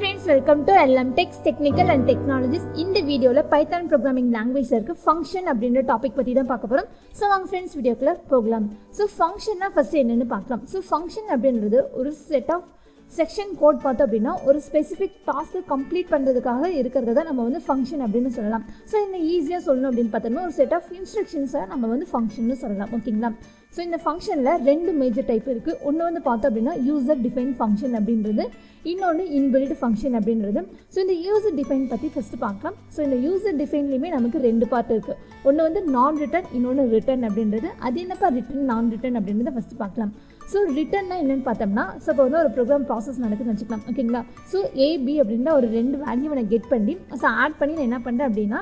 friends, welcome to LM Techs Technical and Technologies. இந்த வீடியோல Python programming லாங்குவேஜ்ல இருக்க ஃபங்க்ஷன் அப்படின்ற டாபிக் பத்தி தான் பார்க்க போறோம். சோ வாங்க ஃப்ரெண்ட்ஸ் வீடியோக்குள்ள போகலாம். சோ ஃபங்க்ஷன்னா ஃபர்ஸ்ட் என்னன்னு பார்க்கலாம். சோ ஃபங்க்ஷன் அப்படின்றது ஒரு செட் ஆஃப் செக்ஷன் கோட் பார்த்தோம் அப்படின்னா ஒரு ஸ்பெசிஃபிக் டாஸ்க்கு கம்ப்ளீட் பண்ணுறதுக்காக இருக்கிறத தான் நம்ம வந்து ஃபங்க்ஷன் அப்படின்னு சொல்லலாம். ஸோ இந்த ஈஸியாக சொல்லணும் அப்படின்னு பார்த்தோம்னா ஒரு செட் ஆஃப் இன்ஸ்ட்ரக்ஷன்ஸை நம்ம வந்து ஃபங்க்ஷன்னு சொல்லலாம். ஓகேங்களா? ஸோ இந்த ஃபங்க்ஷனில் ரெண்டு மேஜர் டைப் இருக்குது. ஒன்று வந்து பார்த்தோம் அப்படின்னா யூசர் டிஃபைன் ஃபங்க்ஷன் அப்படின்றது, இன்னொன்று இன்பில்ட் ஃபங்க்ஷன் அப்படின்றது. ஸோ இந்த யூசர் டிஃபைன் பற்றி ஃபஸ்ட்டு பார்க்கலாம். ஸோ இந்த யூசர் டிஃபைன்லேயுமே நமக்கு ரெண்டு பார்ட் இருக்குது. ஒன்று வந்து நான் ரிட்டன், இன்னொன்று ரிட்டன் அப்படின்றது. அது என்னப்பா ரிட்டன் நான் ரிட்டன் அப்படின்றத ஃபஸ்ட்டு பார்க்கலாம். ஸோ ரிட்டன்னா என்னென்னு பார்த்தோம்னா, ஸோ இப்போ வந்து ஒரு ப்ரோக்ராம் ப்ராசஸ் நடக்குதுன்னு வச்சுக்கலாம். ஓகேங்களா? ஸோ ஏபி அப்படின்ற ஒரு ரெண்டு வேல்யூவை நான் கெட் பண்ணி ஸோ ஆட் பண்ணி நான் என்ன பண்ணுறேன் அப்படின்னா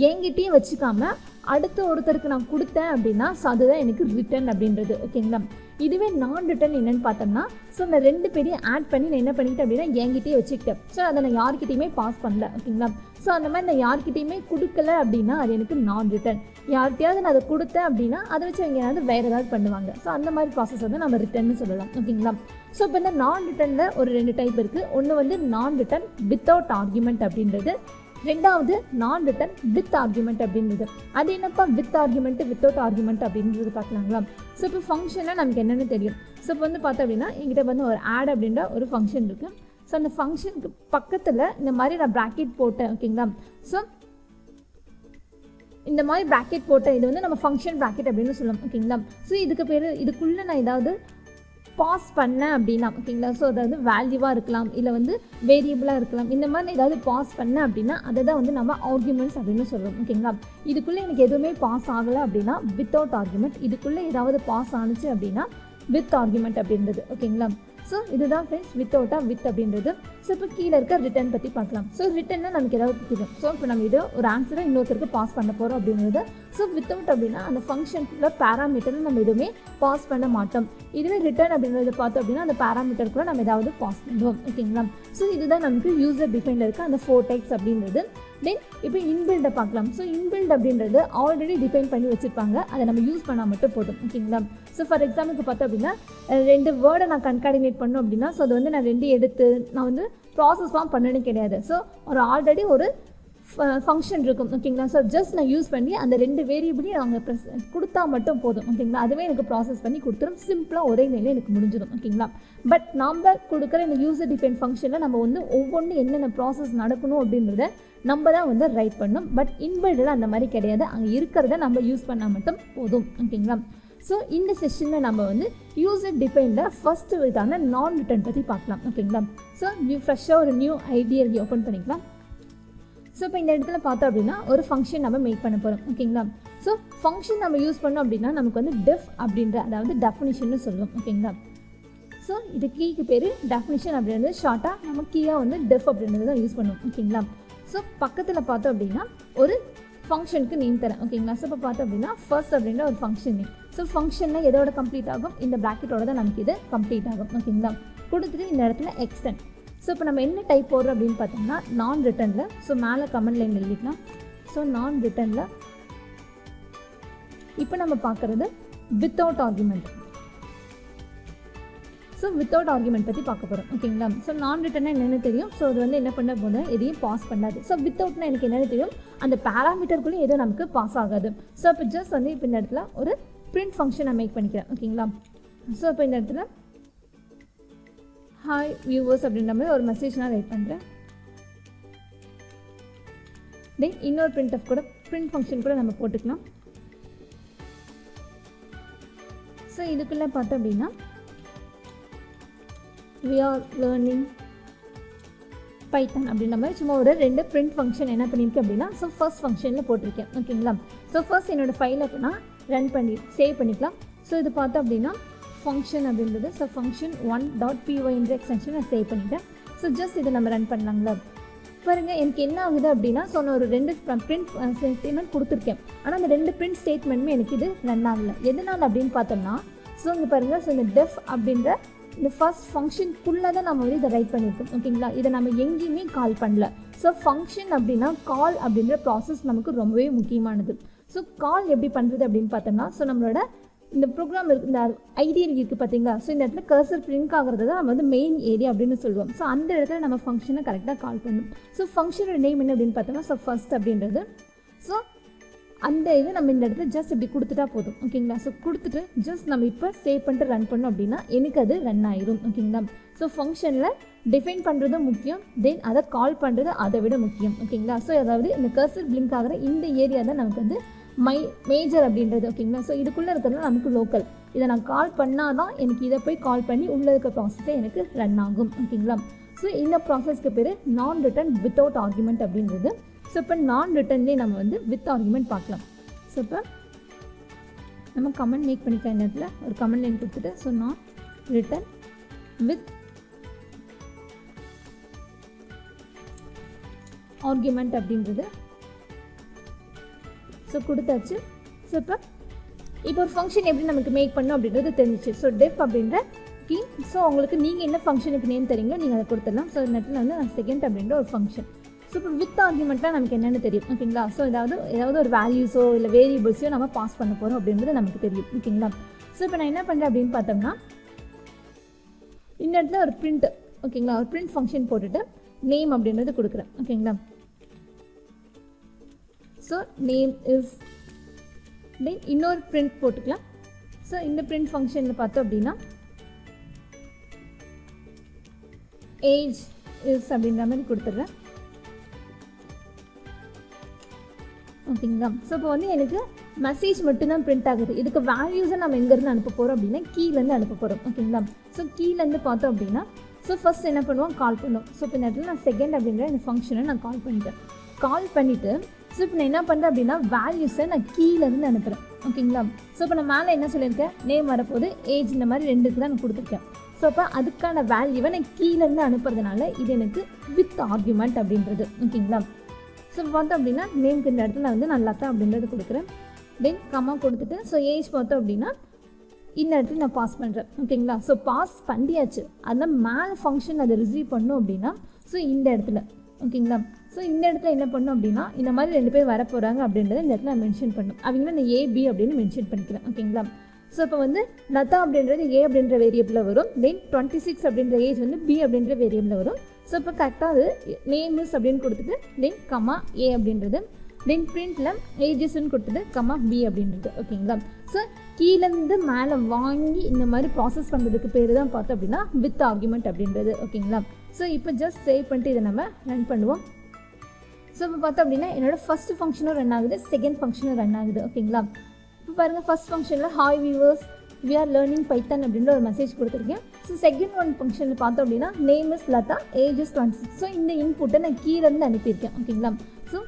என்கிட்டயே வச்சுக்காமல் அடுத்த ஒருத்தருக்கு நான் கொடுத்தேன் அப்படின்னா ஸோ அதுதான் எனக்கு ரிட்டன் அப்படின்றது. ஓகேங்களா? இதுவே நான் ரிட்டன் என்னென்னு பார்த்தோம்னா, ஸோ அந்த ரெண்டு பேரையும் ஆட் பண்ணி நான் என்ன பண்ணிக்கிட்டேன் அப்படின்னா என்கிட்டயே வச்சுக்கிட்டேன். ஸோ அதை நான் யார்கிட்டையுமே பாஸ் பண்ணல. ஓகேங்களா? ஸோ அந்த மாதிரி நான் யார்கிட்டையுமே கொடுக்கல அப்படின்னா அது எனக்கு நான் ரிட்டன். யார்கிட்டையாவது நான் அதை கொடுத்தேன் அப்படின்னா அதை வச்சு அவங்க ஏதாவது வேறு ஏதாவது பண்ணுவாங்க. ஸோ அந்த மாதிரி ப்ராசஸ் வந்து நம்ம ரிட்டர்ன்னு சொல்லலாம். ஓகேங்களா? ஸோ இப்போ இந்த நான் ரிட்டனில் ஒரு ரெண்டு டைப் இருக்குது. ஒன்று வந்து நான் ரிட்டன் வித்தவுட் ஆர்குமெண்ட் அப்படின்றது, ரெண்டாவது நான் ரிட்டன் வித் ஆர்குமெண்ட் அப்படின்றது. அது என்னப்பா வித் ஆர்குமெண்ட் வித்தவுட் ஆர்குமெண்ட் அப்படின்றது பார்க்கலாங்களா? ஸோ இப்போ ஃபங்க்ஷனில் நமக்கு என்னென்னு தெரியும். ஸோ இப்போ வந்து பார்த்தோம் அப்படின்னா எங்கிட்ட வந்து ஒரு ஆட் அப்படின்ற ஒரு ஃபங்க்ஷன் இருக்குது. ஸோ அந்த ஃபங்க்ஷனுக்கு பக்கத்தில் இந்த மாதிரி நான் ப்ராக்கெட் போட்டேன். ஓகேங்களா? ஸோ இந்த மாதிரி ப்ராக்கெட் போட்டேன். இது வந்து நம்ம ஃபங்க்ஷன் ப்ராக்கெட் அப்படின்னு சொல்லலாம். ஓகேங்களா? ஸோ இதுக்கு பேர் இதுக்குள்ளே நான் ஏதாவது பாஸ் பண்ணேன் அப்படின்னா, ஓகேங்களா? ஸோ அதாவது வேல்யூவாக இருக்கலாம், இல்லை வந்து வேரியபிளாக இருக்கலாம். இந்த மாதிரி ஏதாவது பாஸ் பண்ணேன் அப்படின்னா அதை தான் வந்து நம்ம ஆர்குமெண்ட்ஸ் அப்படின்னு சொல்கிறோம். ஓகேங்களா? இதுக்குள்ளே எனக்கு எதுவுமே பாஸ் ஆகலை அப்படின்னா வித்தவுட் ஆர்குமெண்ட், இதுக்குள்ளே ஏதாவது பாஸ் ஆனிச்சு அப்படின்னா வித் ஆர்குமெண்ட் அப்படின்றது. ஓகேங்களா? ஸோ இதுதான் ஃப்ரெண்ட்ஸ் வித்தவுட்டாக வித் அப்படின்றது. ஸோ இப்போ கீழே இருக்க ரிட்டன் பற்றி பார்க்கலாம். ஸோ ரிட்டன்னா நமக்கு ஏதாவது தெரியும். ஸோ இப்போ நம்ம இது ஒரு ஆன்சரை இன்னொருத்தருக்கு பாஸ் பண்ண போகிறோம் அப்படின்றது. ஸோ வித்தவுட் அப்படின்னா அந்த ஃபங்க்ஷனுக்குள்ள பேராமீட்டர் நம்ம எதுவுமே பாஸ் பண்ண மாட்டோம். இதுவே ரிட்டன் அப்படின்றத பார்த்தோம் அப்படின்னா அந்த பேராமீட்டருக்குள்ள நம்ம ஏதாவது பாஸ் பண்ணுவோம். ஓகேங்களா? ஸோ இதுதான் நமக்கு யூசர் டிஃபைனில் இருக்க அந்த 4 டைப்ஸ் அப்படின்றது. தென் இப்போ இன்பில்டை பார்க்கலாம். ஸோ இன்பில்ட் அப்படின்றது ஆல்ரெடி டிஃபைன் பண்ணி வச்சுருப்பாங்க, அதை நம்ம யூஸ் பண்ணால் மட்டும் போதும். ஓகேங்களா? ஸோ ஃபார் எக்ஸாம்பிளுக்கு பார்த்தோம் அப்படின்னா ரெண்டு வேர்டை நான் கன்கார்டினேட் பண்ணோம் அப்படின்னா ஸோ அது வந்து நான் ரெண்டு எடுத்து நான் வந்து ப்ராசஸ்லாம் பண்ணணும் கிடையாது. ஸோ ஒரு ஆல்ரெடி ஒரு ஃபங்க்ஷன் இருக்கும். ஓகேங்களா? ஸோ ஜஸ்ட் நான் யூஸ் பண்ணி அந்த ரெண்டு வேரியபிளையும் அவங்க கொடுத்தா மட்டும் போதும். ஓகேங்களா? அதுவே எனக்கு ப்ராசஸ் பண்ணி கொடுத்துரும். சிம்பிளாக ஒரே நிலையில் எனக்கு முடிஞ்சிடும். ஓகேங்களா? பட் நம்ம கொடுக்குற இந்த யூசர் டிஃபைன் ஃபங்க்ஷனில் நம்ம வந்து ஒவ்வொன்றும் என்னென்ன ப்ராசஸ் நடக்கணும் அப்படின்றத நம்ம தான் வந்து ரைட் பண்ணணும். பட் இன்பில்டில் அந்த மாதிரி கிடையாது. அங்கே இருக்கிறத நம்ம யூஸ் பண்ணால் மட்டும் போதும். ஓகேங்களா? ஸோ இந்த செஷனில் நம்ம வந்து யூசர் டிஃபைனில் ஃபஸ்ட்டு விதான நான் ரிட்டன் பற்றி பார்க்கலாம். ஓகேங்களா? ஸோ ஃப்ரெஷ்ஷாக ஒரு நியூ ஐடியா ஓப்பன் பண்ணிக்கலாம். ஸோ இப்போ இந்த இடத்துல பார்த்தோம் அப்படின்னா ஒரு ஃபங்க்ஷன் நம்ம மேக் பண்ண போகிறோம். ஓகேங்களா? ஸோ ஃபங்க்ஷன் நம்ம யூஸ் பண்ணோம் அப்படின்னா நமக்கு வந்து டெஃப் அப்படின்ற அதாவது டெஃபினிஷன்னு சொல்லுவோம். ஓகேங்களா? ஸோ இது கீக்கு பேர் டெஃபினிஷன் அப்படின்றது, ஷார்ட்டாக நம்ம கீயாக வந்து டெஃப் அப்படின்றது தான் யூஸ் பண்ணுவோம். ஓகேங்களா? ஸோ பக்கத்தில் பார்த்தோம் அப்படின்னா ஒரு ஃபங்க்ஷனுக்கு நேம் தரேன். ஓகேங்களா? ஸோ இப்போ பார்த்தோம் அப்படின்னா ஃபர்ஸ்ட் அப்படின்ற ஒரு ஃபங்க்ஷன் நேம். ஸோ ஃபங்க்ஷனில் எதோட கம்ப்ளீட் ஆகும், இந்த ப்ராக்கெட்டோட தான் நமக்கு இது கம்ப்ளீட் ஆகும். ஓகேங்களா? கொடுத்துட்டு இந்த இடத்துல எக்ஸ்டெண்ட். ஸோ இப்போ நம்ம என்ன டைப் போடுறோம் அப்படின்னு பார்த்தோம்னா நான் ரிட்டனில். ஸோ மேலே கமெண்ட் லைன் எழுதிக்கலாம். ஸோ நான் ரிட்டனில் இப்போ நம்ம பார்க்குறது without argument. So without argument பற்றி பார்க்க போகிறோம். ஓகேங்களா? ஸோ நான் ரிட்டன்னா என்னென்னு தெரியும். ஸோ அது வந்து என்ன பண்ண போது எதையும் பாஸ் பண்ணாது. ஸோ வித்தவுட்னா எனக்கு என்னென்னு தெரியும், அந்த பேராமீட்டருக்குள்ளே எதுவும் நமக்கு பாஸ் ஆகாது. ஸோ இப்போ ஜஸ்ட் வந்து இப்போ இந்த இடத்துல ஒரு பிரிண்ட் ஃபங்க்ஷன் நான் மேக் பண்ணிக்கிறேன். ஓகேங்களா? ஸோ இப்போ இந்த இடத்துல ஹாய் வியூவர்ஸ் அப்படின்ற மாதிரி ஒரு மெசேஜ் நான் ரைட் பண்ணுறேன். தென் இன்னொரு பிரிண்ட் ஃபங்க்ஷன் கூட நம்ம போட்டுக்கலாம். ஸோ இதுக்குள்ளே பார்த்தோம் அப்படின்னா we are learning பைத்தான் அப்படின்ற மாதிரி சும்மா ஒரு ரெண்டு பிரிண்ட் ஃபங்க்ஷன் என்ன பண்ணியிருக்கேன் அப்படின்னா ஸோ ஃபர்ஸ்ட் ஃபங்க்ஷனில் போட்டிருக்கேன். ஓகேங்களா? ஸோ ஃபர்ஸ்ட் என்னோடய ஃபைலை நான் ரன் பண்ணி சேவ் பண்ணிக்கலாம். ஸோ இது பார்த்தோம் அப்படின்னா ஃபங்க்ஷன் அப்படின்றது ஸோ ஃபங்க்ஷன் 1.py என்ற எக்ஸ்டென்ஷன் நான் சேவ் பண்ணிட்டேன். ஸோ ஜஸ்ட் இதை நம்ம ரன் பண்ணலாங்களா? பாருங்கள் எனக்கு என்ன ஆகுது அப்படின்னா ஸோ நான் ஒரு ரெண்டு பிரிண்ட் ஸ்டேட்மெண்ட் கொடுத்துருக்கேன். ஆனால் அந்த ரெண்டு பிரிண்ட் ஸ்டேட்மெண்ட்டுமே எனக்கு இது ரன் ஆகலை. எதனால் அப்படின்னு பார்த்தோம்னா ஸோ இங்கே பாருங்கள், ஸோ இந்த டெஃப் அப்படின்ற இந்த ஃபர்ஸ்ட் ஃபங்க்ஷனுக்குள்ளே தான் நம்ம வந்து இதை ரைட் பண்ணியிருக்கோம். ஓகேங்களா? இதை நம்ம எங்கேயுமே கால் பண்ணல. ஸோ ஃபங்க்ஷன் அப்படின்னா கால் அப்படின்ற ப்ராசஸ் நமக்கு ரொம்பவே முக்கியமானது. ஸோ கால் எப்படி பண்ணுறது அப்படின்னு பார்த்தோம்னா ஸோ நம்மளோட இந்த ப்ரோக்ராம் இருக்குது, இந்த ஐடியல் இருக்குது பார்த்தீங்களா. ஸோ இந்த இடத்துல கர்சர் பிரிங்க் ஆகிறது தான் நம்ம வந்து மெயின் ஏரியா அப்படின்னு சொல்லுவோம். ஸோ அந்த இடத்துல நம்ம ஃபங்க்ஷனை கரெக்டாக கால் பண்ணணும். ஸோ ஃபங்க்ஷனோட நேம் என்ன அப்படின்னு பார்த்தோம்னா ஸோ ஃபர்ஸ்ட் அப்படின்றது. ஸோ அந்த இது நம்ம இந்த இடத்துல ஜஸ்ட் இப்படி கொடுத்துட்டா போதும். ஓகேங்களா. ஸோ கொடுத்துட்டு ஜஸ்ட் நம்ம இப்போ சேவ் பண்ணிட்டு ரன் பண்ணோம் அப்படின்னா எனக்கு அது ரன் ஆயிரும். ஓகேங்களா. ஸோ ஃபங்க்ஷனில் டிஃபைன் பண்ணுறது முக்கியம், தென் அதை கால் பண்ணுறது அதை விட முக்கியம். ஓகேங்களா. ஸோ அதாவது இந்த கர்சர் பிளிங்க் ஆகிற இந்த ஏரியா தான் நமக்கு வந்து மேஜர் அப்படின்றது. ஓகேங்களா. ஸோ இதுக்குள்ளே இருக்கிறது நமக்கு லோக்கல். இதை நான் கால் பண்ணால் தான் எனக்கு இதை போய் கால் பண்ணி உள்ளே இருக்க ப்ராசஸே எனக்கு ரன் ஆகும். ஓகேங்களா. ஸோ இந்த ப்ராசஸ்க்கு பேர் நான் ரிட்டன் வித்தவுட் ஆர்குமெண்ட் அப்படின்றது. ஸோ இப்போ நான் ரிட்டன்லேயே நம்ம வந்து வித் ஆர்குமெண்ட் பார்க்கலாம். ஸோ இப்போ நம்ம கமெண்ட் மேக் பண்ணிக்கலாம். இந்த இடத்துல ஒரு கமெண்ட் லைன் கொடுத்துட்டு ஸோ நான் ரிட்டன் வித் ஆர்குமெண்ட் அப்படின்றது ஸோ கொடுத்தாச்சு. ஸோ இப்போ ஒரு ஃபங்க்ஷன் எப்படி நமக்கு மேக் பண்ணணும் அப்படின்றது தெரிஞ்சிச்சு. ஸோ டெஃப் அப்படின்ற கீ. ஸோ உங்களுக்கு நீங்கள் என்ன ஃபங்க்ஷனுக்கு நேம் தரீங்களோ நீங்கள் அதை கொடுத்துடலாம். ஸோ இந்த இடத்துல வந்து நான் செகண்ட் அப்படின்ற ஒரு ஃபங்க்ஷன். ஸோ இப்போ வித் ஆர்குமெண்ட்டாக நமக்கு என்னென்னு தெரியும். ஓகேங்களா. ஸோ ஏதாவது ஒரு வேல்யூஸோ இல்லை வேரியபிள்ஸோ நம்ம பாஸ் பண்ண போகிறோம் அப்படின்றது நமக்கு தெரியும். ஓகேங்களா. ஸோ இப்போ நான் என்ன பண்ணுறேன் அப்படின்னு பார்த்தோம்னா இந்த இடத்துல ஒரு பிரிண்ட். ஓகேங்களா. ஒரு பிரிண்ட் ஃபங்க்ஷன் போட்டுட்டு நேம் அப்படின்றது கொடுக்குறேன். ஓகேங்களா. ஸோ நேம் இஸ் தென் இன்னொரு பிரிண்ட் போட்டுக்கலாம். ஸோ இந்த பிரிண்ட் ஃபங்க்ஷனில் பார்த்தோம் அப்படின்னா ஏஜ் இஸ் அப்படின்ற மாதிரி கொடுத்துட்றேன். ஓகேங்களா. ஸோ இப்போ வந்து எனக்கு மெசேஜ் மட்டும்தான் பிரிண்ட் ஆகுது. இதுக்கு வேல்யூஸை நம்ம எங்கேருந்து அனுப்ப போகிறோம் அப்படின்னா கீழேருந்து அனுப்ப போகிறோம். ஓகேங்களா. ஸோ கீழேருந்து பார்த்தோம் அப்படின்னா ஸோ ஃபஸ்ட் என்ன பண்ணுவோம், கால் பண்ணுவோம். ஸோ இப்போ இந்த இடத்துல நான் செகண்ட் அப்படின்ற இந்த ஃபங்க்ஷனை நான் கால் பண்ணிட்டேன். கால் பண்ணிவிட்டு ஸோ இப்போ நான் என்ன பண்ணுறேன் அப்படின்னா வேல்யூஸை நான் கீழேருந்து அனுப்புகிறேன். ஓகேங்களா. ஸோ இப்போ நான் மேலே என்ன சொல்லியிருக்கேன், நேம் வரப்போது ஏஜ் இந்த மாதிரி ரெண்டுக்கு தான் நான் கொடுத்துருக்கேன். ஸோ அப்போ அதுக்கான வேல்யூவை நான் கீழேருந்து அனுப்புறதுனால இது எனக்கு வித் ஆர்குமெண்ட் அப்படின்றது. ஓகேங்களா. ஸோ பார்த்தோம் அப்படின்னா நேம்க்கு இந்த இடத்துல வந்து நான் லதா அப்படின்றது கொடுக்குறேன். தென் கம்மா கொடுத்துட்டு ஸோ ஏஜ் பார்த்தோம் அப்படின்னா இந்த இடத்துல நான் பாஸ் பண்ணுறேன். ஓகேங்களா. ஸோ பாஸ் பண்ணியாச்சு. அதனால் மேலே ஃபங்க்ஷன் அதை ரிசீவ் பண்ணும் அப்படின்னா ஸோ இந்த இடத்துல. ஓகேங்களா. ஸோ இந்த இடத்துல என்ன பண்ணணும் அப்படின்னா இந்த மாதிரி 2 பேர் வர போகிறாங்க அப்படின்றத இந்த இடத்துல நான் மென்ஷன் பண்ணணும். அவங்கள நான் ஏபி அப்படின்னு மென்ஷன் பண்ணிக்கிறேன். ஓகேங்களா. ஸோ இப்போ வந்து லதா அப்படின்றது ஏ அப்படின்ற வேரியபிளில் வரும். தென் 26 அப்படின்ற ஏஜ் வந்து பி அப்படின்ற வேரியபிளில் வரும். ஸோ இப்போ கரெக்டாக அது நேம்ஸ் அப்படின்னு கொடுத்துட்டு தென் கம்மா ஏ அப்படின்றது, தென் பிரிண்டில் ஏஜஸ்ன்னு கொடுத்துட்டு கம்மா பி அப்படின்றது. ஓகேங்களா. ஸோ கீழேருந்து மேலே வாங்கி இந்த மாதிரி ப்ராசஸ் பண்ணுறதுக்கு பேர் தான் பார்த்தோம் அப்படின்னா வித் ஆர்குமெண்ட் அப்படின்றது. ஓகேங்களா. ஸோ இப்போ ஜஸ்ட் சேவ் பண்ணிட்டு இதை நம்ம ரன் பண்ணுவோம். ஸோ இப்போ பார்த்தோம் அப்படின்னா என்னோடய ஃபஸ்ட்டு ஃபங்க்ஷனும் ரன் ஆகுது, செகண்ட் ஃபங்க்ஷனும் ரன் ஆகுது. ஓகேங்களா. இப்போ பாருங்கள் ஃபஸ்ட் ஃபங்க்ஷனில் hi viewers we are learning Python அப்படின்ற ஒரு மெசேஜ் கொடுத்துருக்கேன். ஸோ செகண்ட் ஒன் ஃபங்க்ஷனில் பார்த்தோம் அப்படின்னா name is Latha, age is 26. So இந்த இன்புட்டை நான் கீழேருந்து அனுப்பியிருக்கேன். ஓகேங்களா. ஸோ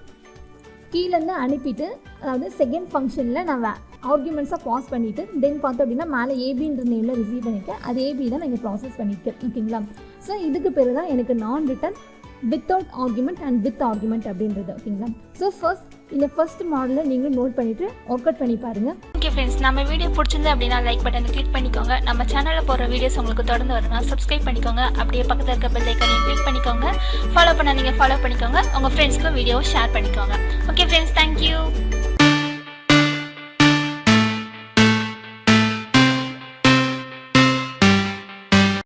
கீழேருந்து அனுப்பிட்டு அதாவது செகண்ட் ஃபங்க்ஷனில் நான் ஆர்குமெண்ட்ஸாக பாஸ் பண்ணிவிட்டு தென் பார்த்தோம் அப்படின்னா மேலே ஏபின்ற நேமில் ரிசீவ் பண்ணியிருக்கேன். அது ஏபி தான் நான் இங்கே ப்ராசஸ் பண்ணியிருக்கேன். ஓகேங்களா. ஸோ இதுக்கு பேர் தான் எனக்கு நான் return without argument and with argument அப்படின்றது. ஓகேங்களா. ஸோ இந்த ஃபர்ஸ்ட் மாடலை நீங்களும் நோட் பண்ணிவிட்டு ஒர்க் அவுட் பண்ணி பாருங்கள். ஓகே ஃப்ரெண்ட்ஸ், நம்ம வீடியோ பிடிச்சிருந்து அப்படின்னா லைக் பட்டனை கிளிக் பண்ணிக்கோங்க. நம்ம சேனலில் போகிற வீடியோஸ் உங்களுக்கு தொடர்ந்து வரணும் சப்ஸ்கிரைப் பண்ணிக்கோங்க. அப்படியே பக்கத்தில் இருக்க பெல் ஐக்கனையும் கிளிக் பண்ணிக்கோங்க. ஃபாலோ பண்ண நீங்கள் ஃபாலோ பண்ணிக்கோங்க. உங்கள் ஃப்ரெண்ட்ஸ்க்கும் வீடியோவை ஷேர் பண்ணிக்கோங்க. Okay friends, thank you.